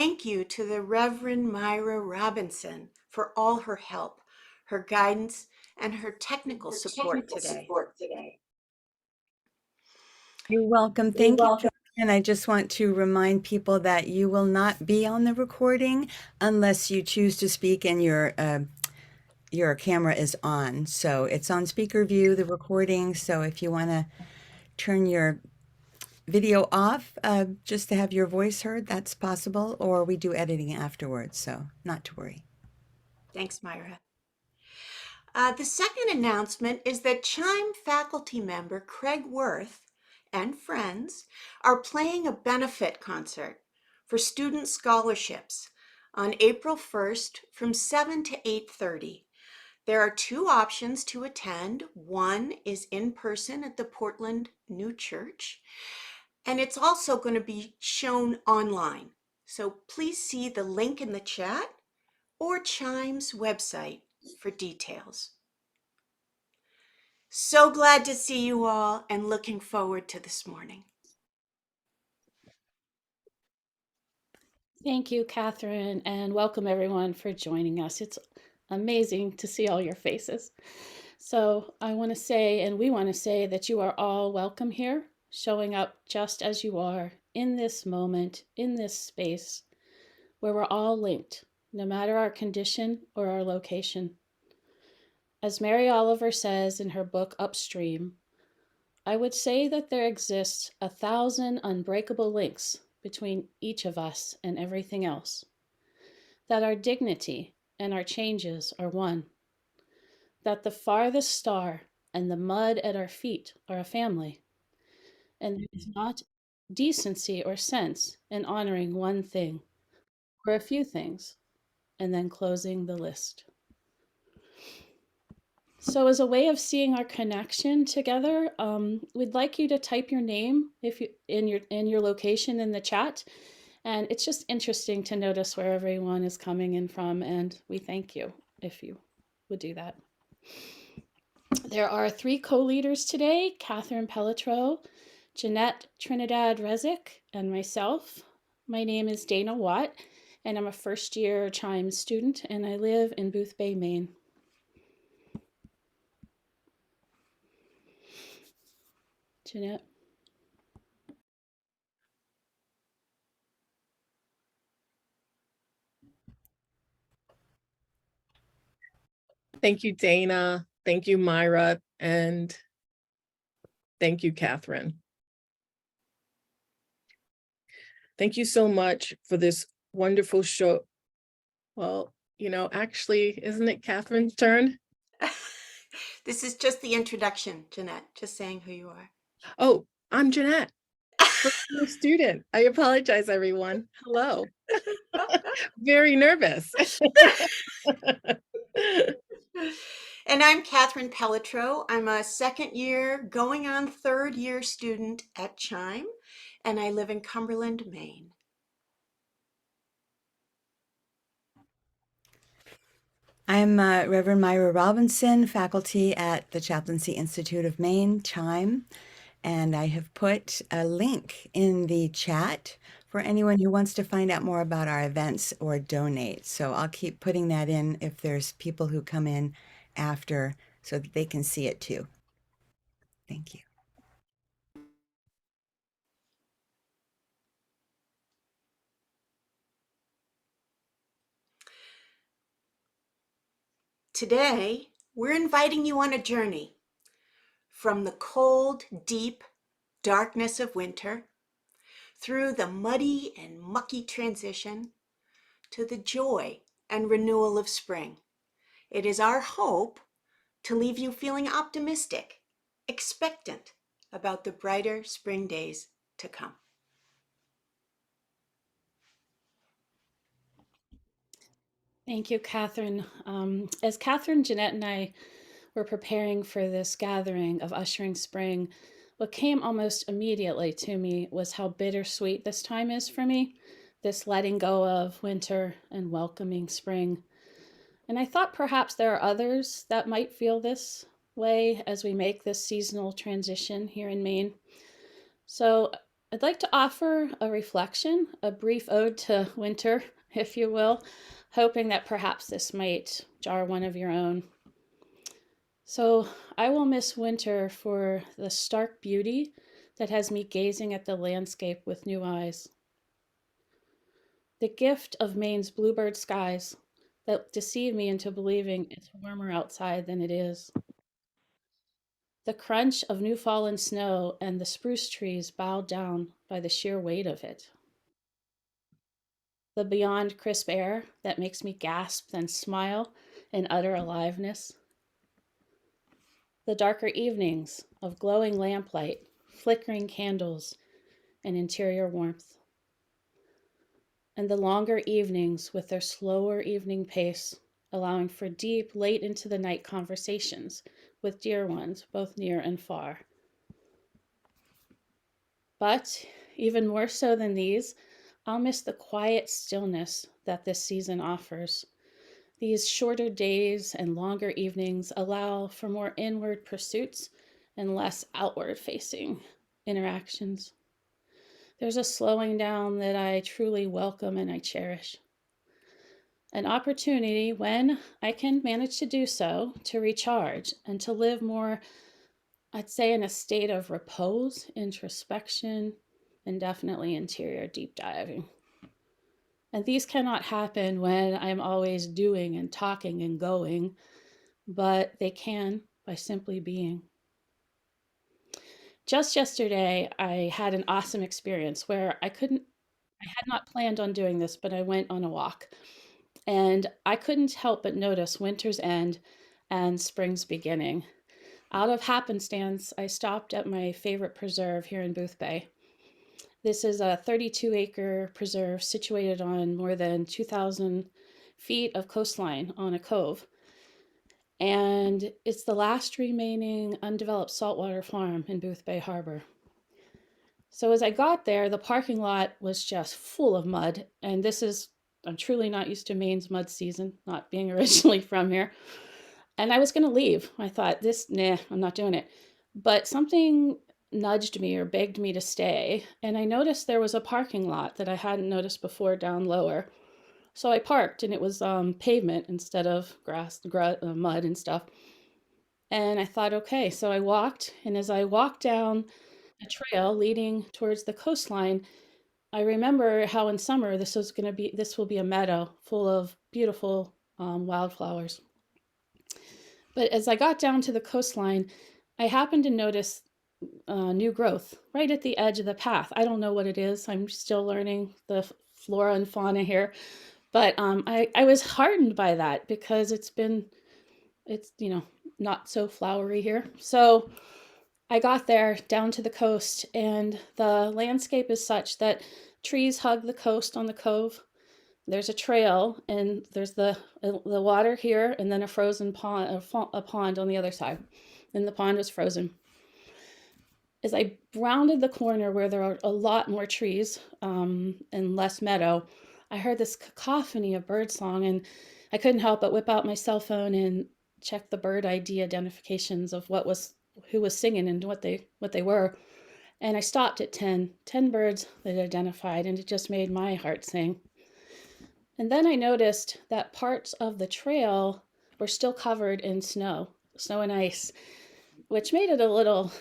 Thank you to the Reverend Myra Robinson for all her help, her guidance, and her technical support today. You're welcome. Thank you, Katherine. And I just want to remind people that you will not be on the recording unless you choose to speak and your camera is on. So it's on speaker view, the recording. So if you want to turn your video off just to have your voice heard, that's possible, or we do editing afterwards. So not to worry. Thanks, Myra. The second announcement is that Chime faculty member Craig Worth and friends are playing a benefit concert for student scholarships on April 1st from 7 to 8:30. There are two options to attend. One is in person at the Portland New Church, and it's also going to be shown online. So please see the link in the chat or Chime's website for details. So glad to see you all and looking forward to this morning. Thank you, Katherine, and welcome everyone for joining us. It's amazing to see all your faces. So I want to say, and we want to say, that you are all welcome here, showing up just as you are in this moment, in this space, where we're all linked, no matter our condition or our location. As Mary Oliver says in her book Upstream, I would say that there exists 1,000 unbreakable links between each of us and everything else, that our dignity and our changes are one, that the farthest star and the mud at our feet are a family, and there is not decency or sense in honoring one thing or a few things and then closing the list. So as a way of seeing our connection together, we'd like you to type your name if you in your location in the chat. And it's just interesting to notice where everyone is coming in from, and we thank you if you would do that. There are 3 co-leaders today, Katherine Pelletreau, Jeanette Rzak, and myself. My name is Dana Watt, and I'm a first-year Chime student, and I live in Booth Bay, Maine. Jeanette. Thank you, Dana. Thank you, Myra. And thank you, Katherine. Thank you so much for this wonderful show. Well, actually, isn't it Katherine's turn? This is just the introduction, Jeanette, just saying who you are. Oh, I'm Jeanette, first year student. I apologize, everyone. Hello. Very nervous. And I'm Katherine Pelletreau. I'm a second year, going on third year student at Chime, and I live in Cumberland, Maine. I'm Reverend Myra Robinson, faculty at the Chaplaincy Institute of Maine, Chime, and I have put a link in the chat for anyone who wants to find out more about our events or donate. So I'll keep putting that in if there's people who come in after so that they can see it too. Thank you. Today, we're inviting you on a journey from the cold, deep darkness of winter, through the muddy and mucky transition, to the joy and renewal of spring. It is our hope to leave you feeling optimistic, expectant about the brighter spring days to come. Thank you, Katherine. As Katherine, Jeanette, and I were preparing for this gathering of Ushering Spring, what came almost immediately to me was how bittersweet this time is for me, this letting go of winter and welcoming spring. And I thought perhaps there are others that might feel this way as we make this seasonal transition here in Maine. So I'd like to offer a reflection, a brief ode to winter, if you will, hoping that perhaps this might jar one of your own. So I will miss winter for the stark beauty that has me gazing at the landscape with new eyes. The gift of Maine's bluebird skies that deceive me into believing it's warmer outside than it is. The crunch of new fallen snow and the spruce trees bowed down by the sheer weight of it. The beyond crisp air that makes me gasp then smile in utter aliveness. The darker evenings of glowing lamplight, flickering candles, and interior warmth. And the longer evenings with their slower evening pace, allowing for deep, late into the night conversations with dear ones, both near and far. But even more so than these, I'll miss the quiet stillness that this season offers. These shorter days and longer evenings allow for more inward pursuits and less outward facing interactions. There's a slowing down that I truly welcome and I cherish. An opportunity, when I can manage to do so, to recharge and to live more, I'd say, in a state of repose, introspection, and definitely interior deep diving. And these cannot happen when I'm always doing and talking and going, but they can by simply being. Just yesterday, I had an awesome experience where I had not planned on doing this, but I went on a walk. And I couldn't help but notice winter's end and spring's beginning. Out of happenstance, I stopped at my favorite preserve here in Booth Bay. This is a 32-acre preserve situated on more than 2,000 feet of coastline on a cove. And it's the last remaining undeveloped saltwater farm in Booth Bay Harbor. So as I got there, the parking lot was just full of mud. And I'm truly not used to Maine's mud season, not being originally from here. And I was going to leave. I thought, I'm not doing it. But something nudged me or begged me to stay. And I noticed there was a parking lot that I hadn't noticed before down lower. So I parked, and it was pavement instead of mud and stuff. And I thought, okay, so I walked. And as I walked down a trail leading towards the coastline, I remember how in summer this will be a meadow full of beautiful wildflowers. But as I got down to the coastline, I happened to notice new growth right at the edge of the path. I don't know what it is. I'm still learning the flora and fauna here. But I was heartened by that because it's not so flowery here. So I got there down to the coast, and the landscape is such that trees hug the coast on the cove. There's a trail, and there's the water here, and then a frozen pond, a pond on the other side. And the pond was frozen. As I rounded the corner where there are a lot more trees and less meadow, I heard this cacophony of birdsong, and I couldn't help but whip out my cell phone and check the bird ID identifications of who was singing and what they were. And I stopped at 10 birds that identified, and it just made my heart sing. And then I noticed that parts of the trail were still covered in snow and ice, which made it a little,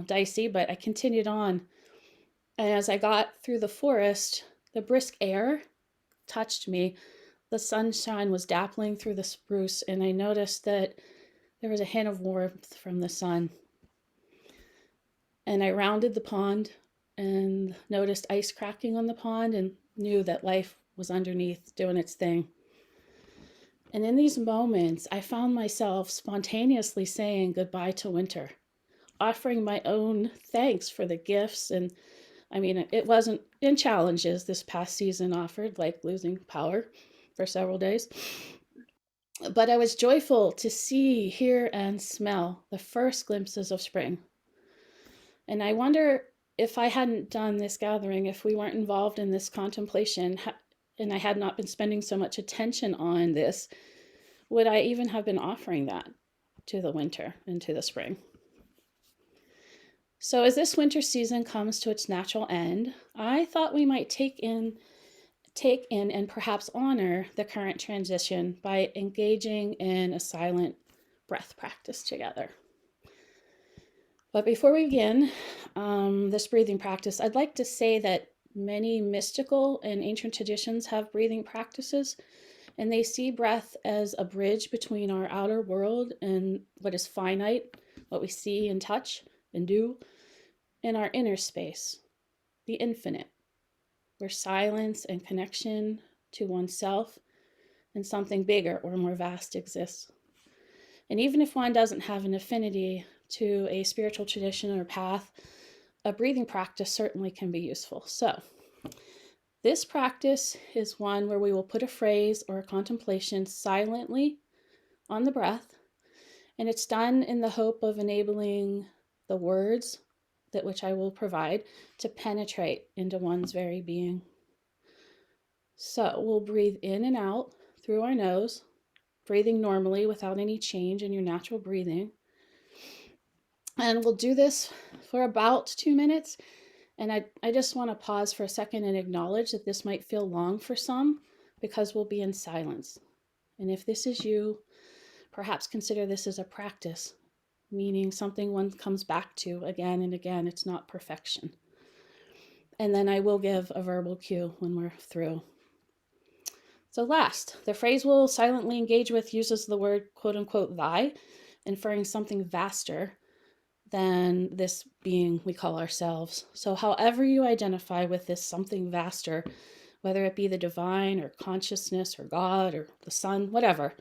dicey, but I continued on. And as I got through the forest, the brisk air touched me. The sunshine was dappling through the spruce, and I noticed that there was a hint of warmth from the sun. And I rounded the pond and noticed ice cracking on the pond and knew that life was underneath doing its thing. And in these moments, I found myself spontaneously saying goodbye to winter, offering my own thanks for the gifts. And it wasn't in challenges this past season offered, like losing power for several days. But I was joyful to see, hear, and smell the first glimpses of spring. And I wonder if I hadn't done this gathering, if we weren't involved in this contemplation, and I had not been spending so much attention on this, would I even have been offering that to the winter and to the spring? So as this winter season comes to its natural end, I thought we might take in and perhaps honor the current transition by engaging in a silent breath practice together. But before we begin this breathing practice, I'd like to say that many mystical and ancient traditions have breathing practices, and they see breath as a bridge between our outer world and what is finite, what we see and touch and do, and our inner space, the infinite, where silence and connection to oneself and something bigger or more vast exists. And even if one doesn't have an affinity to a spiritual tradition or path, a breathing practice certainly can be useful. So, this practice is one where we will put a phrase or a contemplation silently on the breath, and it's done in the hope of enabling the words that which I will provide to penetrate into one's very being. So we'll breathe in and out through our nose, breathing normally without any change in your natural breathing. And we'll do this for about 2 minutes. And I just want to pause for a second and acknowledge that this might feel long for some because we'll be in silence. And if this is you, perhaps consider this as a practice, meaning something one comes back to again and again. It's not perfection. And then I will give a verbal cue when we're through. So last, the phrase we'll silently engage with uses the word quote unquote thy, inferring something vaster than this being we call ourselves. So however you identify with this something vaster, whether it be the divine or consciousness or God or the sun, whatever,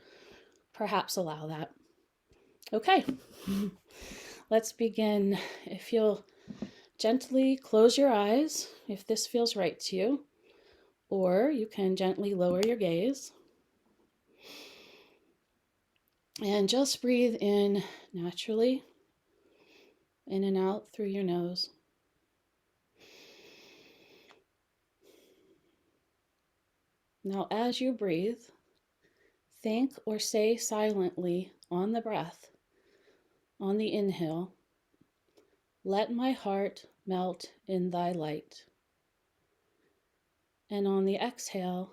perhaps allow that. Okay, let's begin. If you'll gently close your eyes, if this feels right to you, or you can gently lower your gaze. And just breathe in naturally, in and out through your nose. Now, as you breathe, think or say silently on the breath, on the inhale, let my heart melt in thy light. And on the exhale,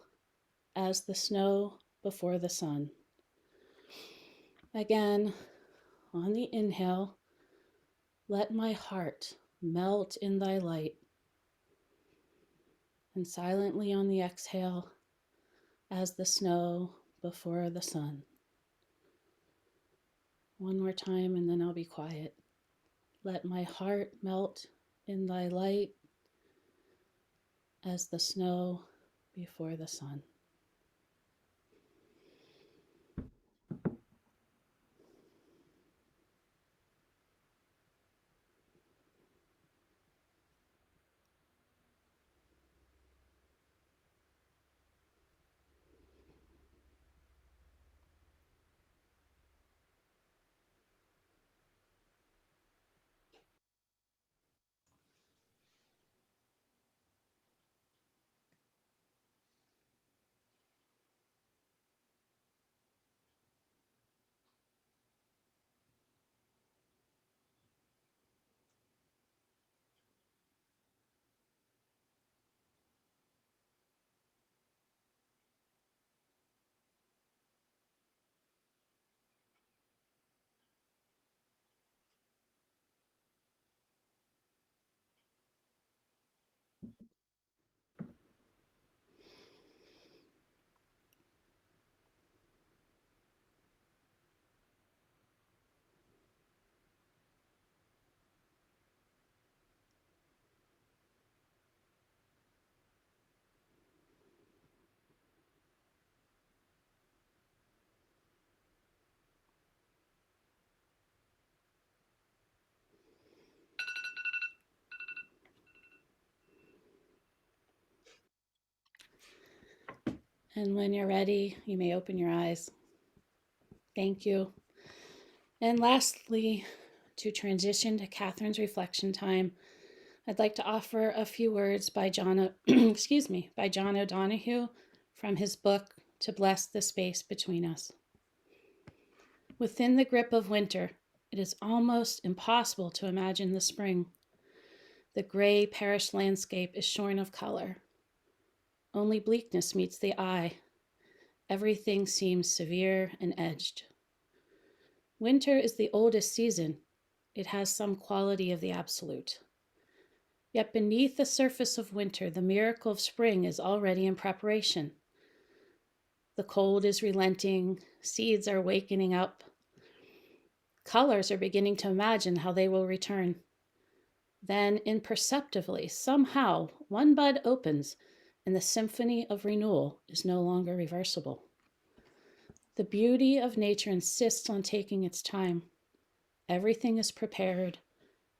as the snow before the sun. Again, on the inhale, let my heart melt in thy light. And silently on the exhale, as the snow before the sun. One more time and then I'll be quiet. Let my heart melt in thy light as the snow before the sun. And when you're ready, you may open your eyes. Thank you. And lastly, to transition to Katherine's reflection time, I'd like to offer a few words by John O'Donohue from his book, To Bless the Space Between Us. Within the grip of winter, It is almost impossible to imagine the spring. The gray parish landscape is shorn of color. Only bleakness meets the eye. Everything seems severe and edged. Winter is the oldest season. It has some quality of the absolute. Yet beneath the surface of winter, the miracle of spring is already in preparation. The cold is relenting, seeds are wakening up. Colors are beginning to imagine how they will return. Then, imperceptibly, somehow, one bud opens, and the symphony of renewal is no longer reversible. The beauty of nature insists on taking its time. Everything is prepared,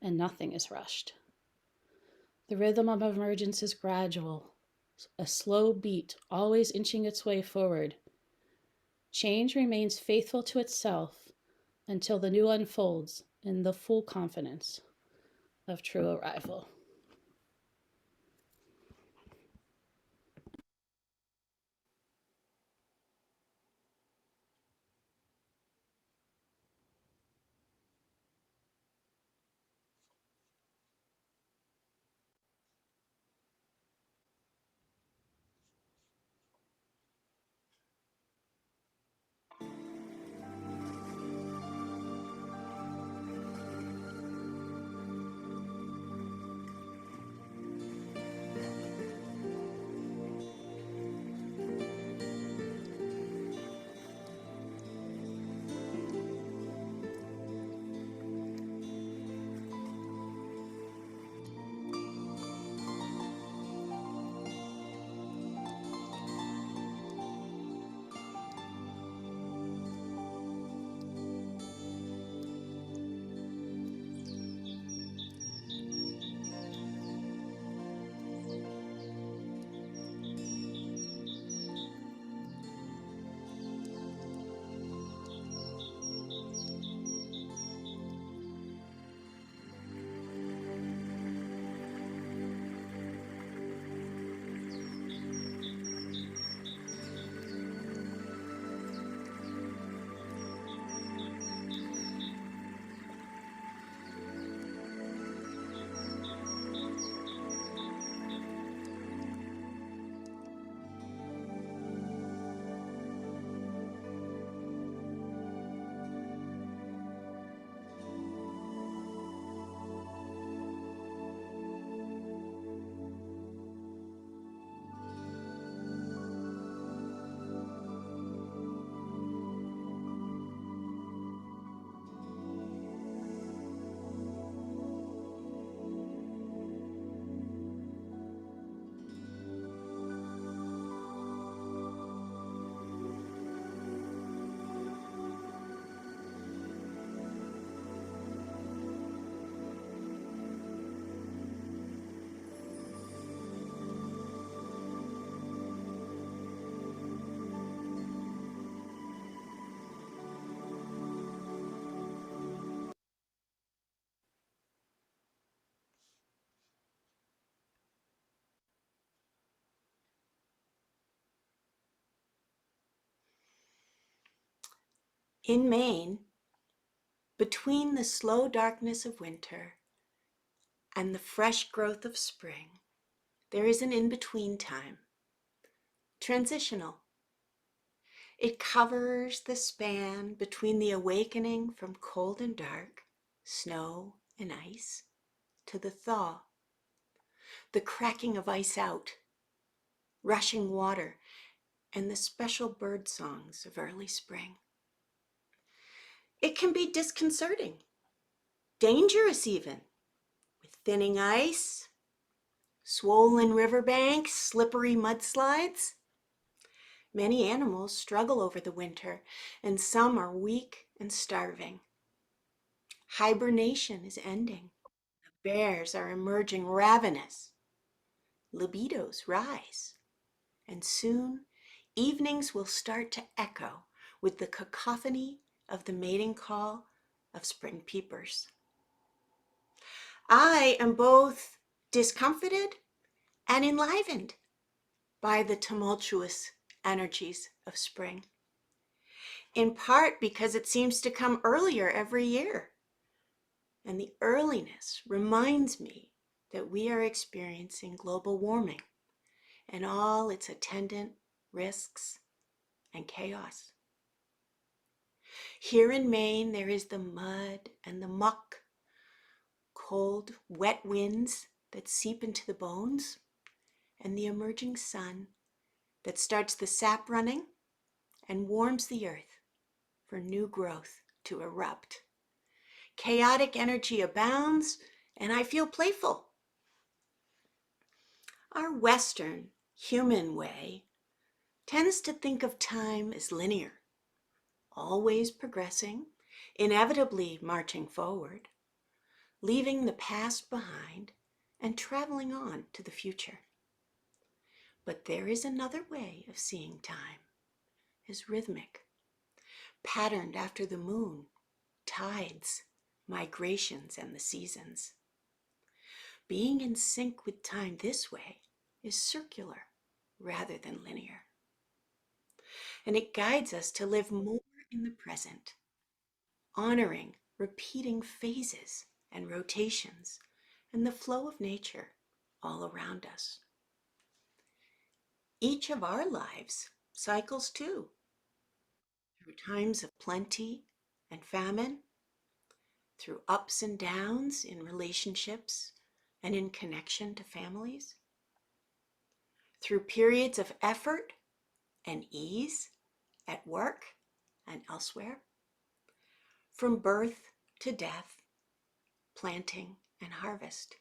and nothing is rushed. The rhythm of emergence is gradual, a slow beat, always inching its way forward. Change remains faithful to itself until the new unfolds in the full confidence of true arrival. In Maine, between the slow darkness of winter and the fresh growth of spring, there is an in-between time, transitional. It covers the span between the awakening from cold and dark, snow and ice, to the thaw, the cracking of ice out, rushing water, and the special bird songs of early spring. It can be disconcerting, dangerous even, with thinning ice, swollen riverbanks, slippery mudslides. Many animals struggle over the winter, and some are weak and starving. Hibernation is ending. The bears are emerging ravenous. Libidos rise, and soon evenings will start to echo with the cacophony of the mating call of spring peepers. I am both discomfited and enlivened by the tumultuous energies of spring, in part because it seems to come earlier every year. And the earliness reminds me that we are experiencing global warming and all its attendant risks and chaos. Here in Maine, there is the mud and the muck, cold, wet winds that seep into the bones, and the emerging sun that starts the sap running and warms the earth for new growth to erupt. Chaotic energy abounds, and I feel playful. Our Western human way tends to think of time as linear, always progressing, inevitably marching forward, leaving the past behind and traveling on to the future. But there is another way of seeing time, as rhythmic, patterned after the moon, tides, migrations, and the seasons. Being in sync with time this way is circular rather than linear. And it guides us to live more in the present, honoring repeating phases and rotations and the flow of nature all around us. Each of our lives cycles too, through times of plenty and famine, through ups and downs in relationships and in connection to families, through periods of effort and ease at work and elsewhere, from birth to death, planting and harvest.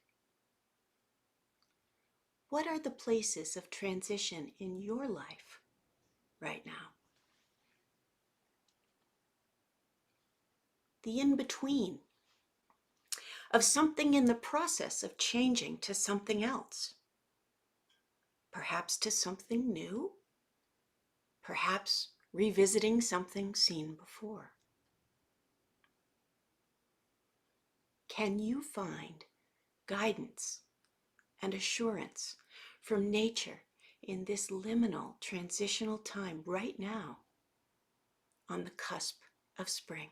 What are the places of transition in your life right now? The in-between of something in the process of changing to something else, perhaps to something new, perhaps revisiting something seen before. Can you find guidance and assurance from nature in this liminal transitional time right now on the cusp of spring?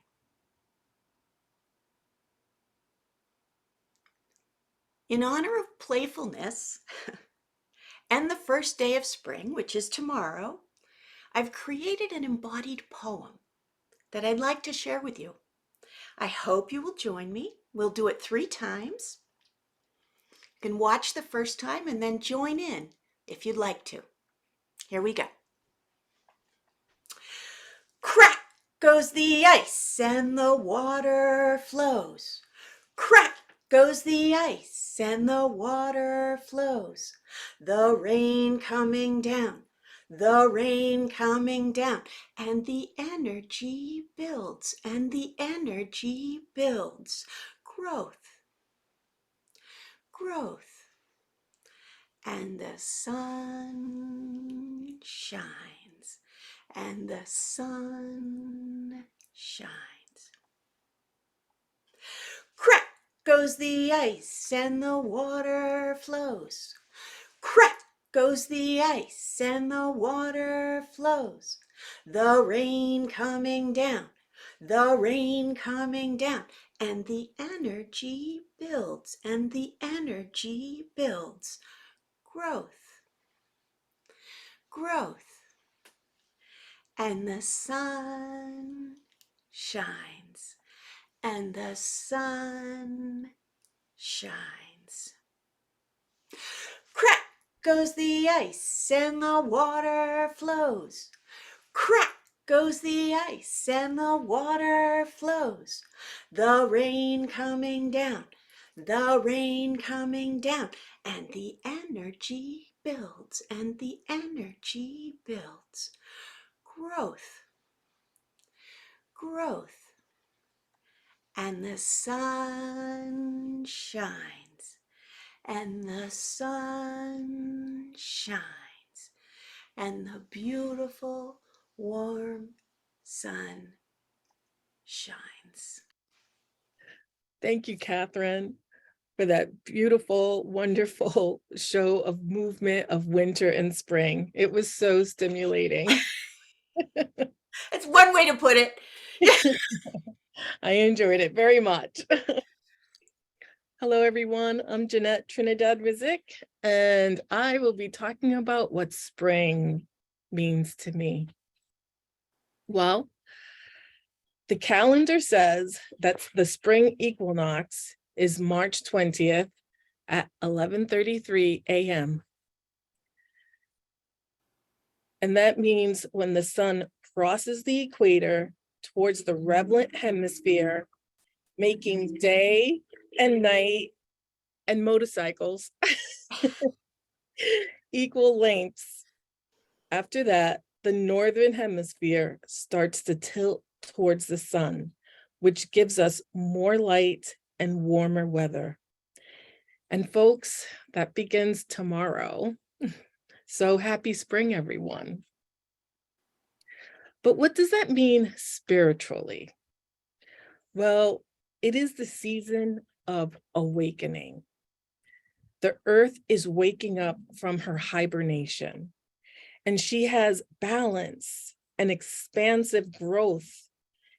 In honor of playfulness and the first day of spring, which is tomorrow, I've created an embodied poem that I'd like to share with you. I hope you will join me. We'll do it 3 times. You can watch the first time and then join in if you'd like to. Here we go. Crack goes the ice and the water flows. Crack goes the ice and the water flows. The rain coming down, the rain coming down, and the energy builds, and the energy builds. Growth, growth, and the sun shines, and the sun shines. Crack goes the ice and the water flows. Crack goes the ice and the water flows. The rain coming down, the rain coming down, and the energy builds, and the energy builds. Growth, growth, and the sun shines, and the sun shines. Crack goes the ice and the water flows. Crack goes the ice and the water flows. The rain coming down, the rain coming down, and the energy builds, and the energy builds. Growth, growth, and the sun shines, and the sun shines, and the beautiful warm sun shines. Thank you, Katherine, for that beautiful, wonderful show of movement of winter and spring. It was so stimulating. It's one way to put it. I enjoyed it very much. Hello, everyone. I'm Jeanette Rzak, and I will be talking about what spring means to me. Well, the calendar says that the spring equinox is March 20th at 11:33 a.m. And that means when the sun crosses the equator towards the relevant hemisphere, making day and night and motorcycles equal lengths. After that, the northern hemisphere starts to tilt towards the sun, which gives us more light and warmer weather. And folks, that begins tomorrow. So happy spring, everyone. But what does that mean spiritually? Well, it is the season of awakening. The earth is waking up from her hibernation, and she has balance and expansive growth,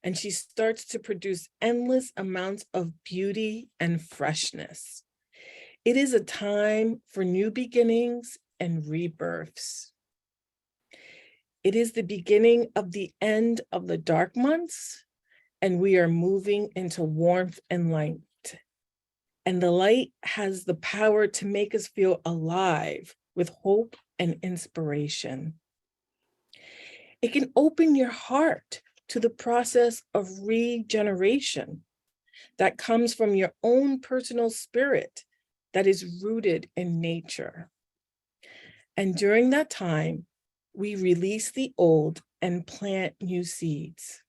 and she starts to produce endless amounts of beauty and freshness. It is a time for new beginnings and rebirths. It is the beginning of the end of the dark months, and we are moving into warmth and light. And the light has the power to make us feel alive with hope and inspiration. It can open your heart to the process of regeneration that comes from your own personal spirit that is rooted in nature. And during that time, we release the old and plant new seeds.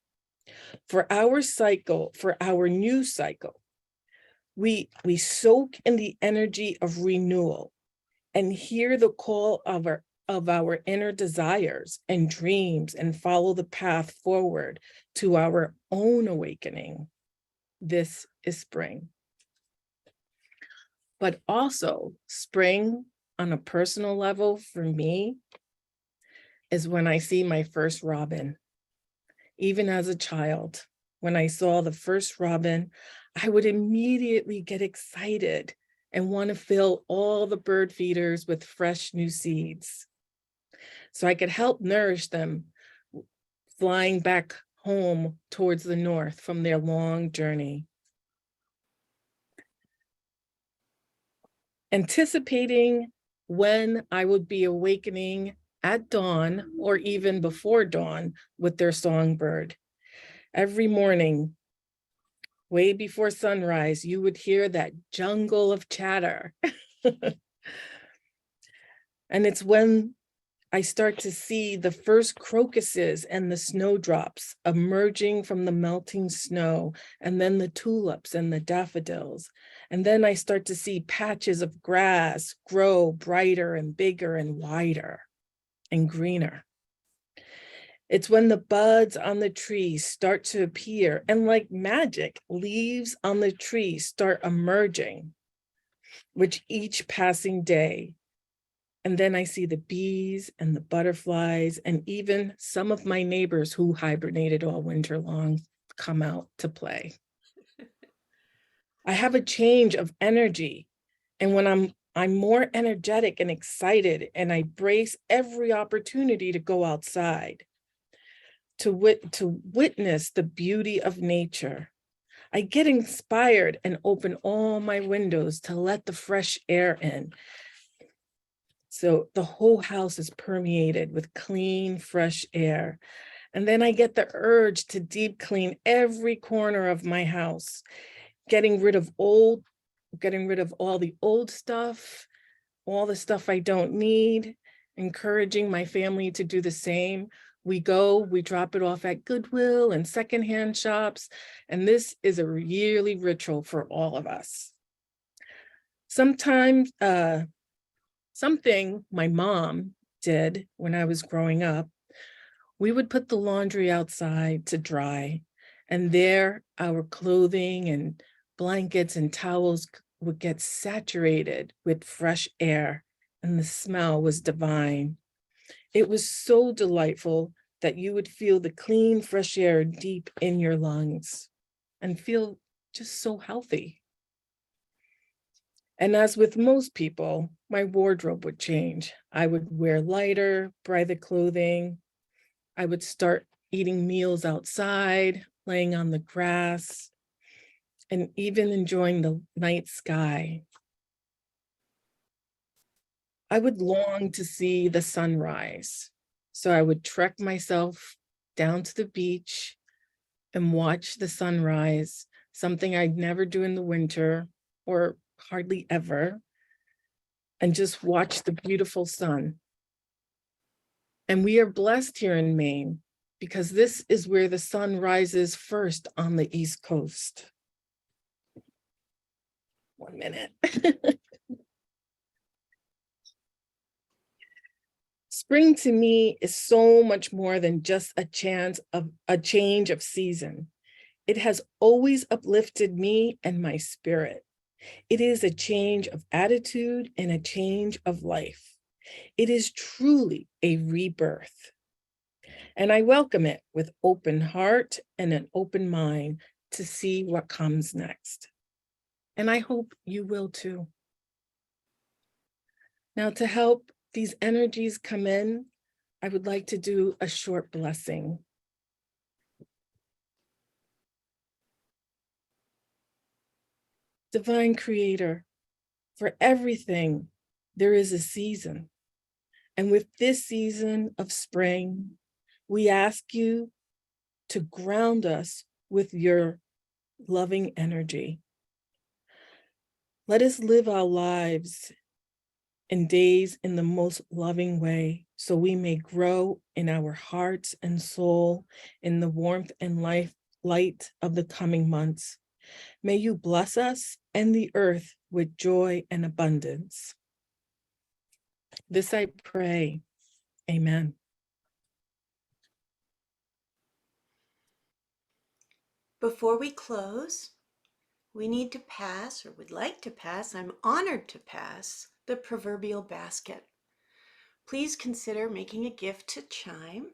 For our new cycle, we soak in the energy of renewal and hear the call of our inner desires and dreams and follow the path forward to our own awakening. This is spring. But also, spring on a personal level for me is when I see my first robin. Even as a child, when I saw the first robin, I would immediately get excited and want to fill all the bird feeders with fresh new seeds so I could help nourish them flying back home towards the north from their long journey. Anticipating when I would be awakening at dawn or even before dawn with their songbird. Every morning, way before sunrise, you would hear that jungle of chatter. And it's when I start to see the first crocuses and the snowdrops emerging from the melting snow, and then the tulips and the daffodils. And then I start to see patches of grass grow brighter and bigger and wider and greener. It's when the buds on the trees start to appear, and like magic, leaves on the tree start emerging with each passing day. And then I see the bees and the butterflies and even some of my neighbors who hibernated all winter long come out to play. I have a change of energy. And when I'm more energetic and excited, and I brace every opportunity to go outside, to witness the beauty of nature. I get inspired and open all my windows to let the fresh air in. So the whole house is permeated with clean, fresh air. And then I get the urge to deep clean every corner of my house, getting rid of all the old stuff, all the stuff I don't need, encouraging my family to do the same. We drop it off at Goodwill and secondhand shops. And this is a yearly ritual for all of us. Sometimes, something my mom did when I was growing up, we would put the laundry outside to dry, and there our clothing and blankets and towels would get saturated with fresh air, and the smell was divine. It was so delightful that you would feel the clean, fresh air deep in your lungs and feel just so healthy. And as with most people, my wardrobe would change. I would wear lighter, brighter clothing. I would start eating meals outside, laying on the grass, and even enjoying the night sky. I would long to see the sunrise. So I would trek myself down to the beach and watch the sunrise, something I'd never do in the winter or hardly ever, and just watch the beautiful sun. And we are blessed here in Maine because this is where the sun rises first on the East Coast. 1 minute. Spring to me is so much more than just a change of season. It has always uplifted me and my spirit. It is a change of attitude and a change of life. It is truly a rebirth. And I welcome it with open heart and an open mind to see what comes next. And I hope you will too. Now, to help these energies come in, I would like to do a short blessing. Divine Creator, for everything, there is a season. And with this season of spring, we ask you to ground us with your loving energy. Let us live our lives and days in the most loving way, so we may grow in our hearts and soul in the warmth and light of the coming months. May you bless us and the earth with joy and abundance. This I pray. Amen. Before we close, we need to pass, or would like to pass, I'm honored to pass, the proverbial basket. Please consider making a gift to Chime.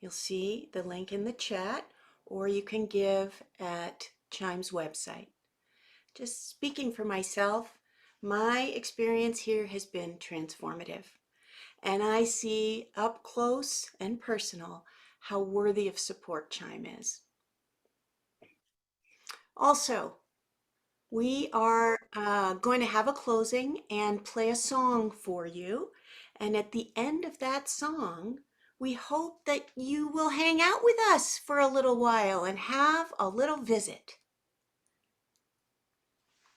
You'll see the link in the chat, or you can give at Chime's website. Just speaking for myself, my experience here has been transformative. And I see up close and personal how worthy of support Chime is. Also, we are going to have a closing and play a song for you. And at the end of that song, we hope that you will hang out with us for a little while and have a little visit.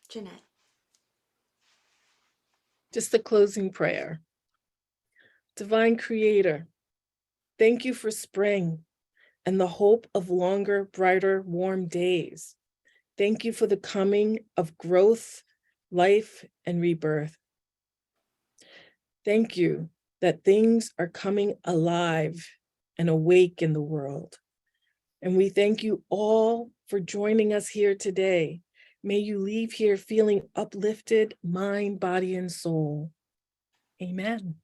Jeanette. Just a closing prayer. Divine Creator, thank you for spring and the hope of longer, brighter, warm days. Thank you for the coming of growth, life, and rebirth. Thank you that things are coming alive and awake in the world. And we thank you all for joining us here today. May you leave here feeling uplifted, mind, body, and soul. Amen.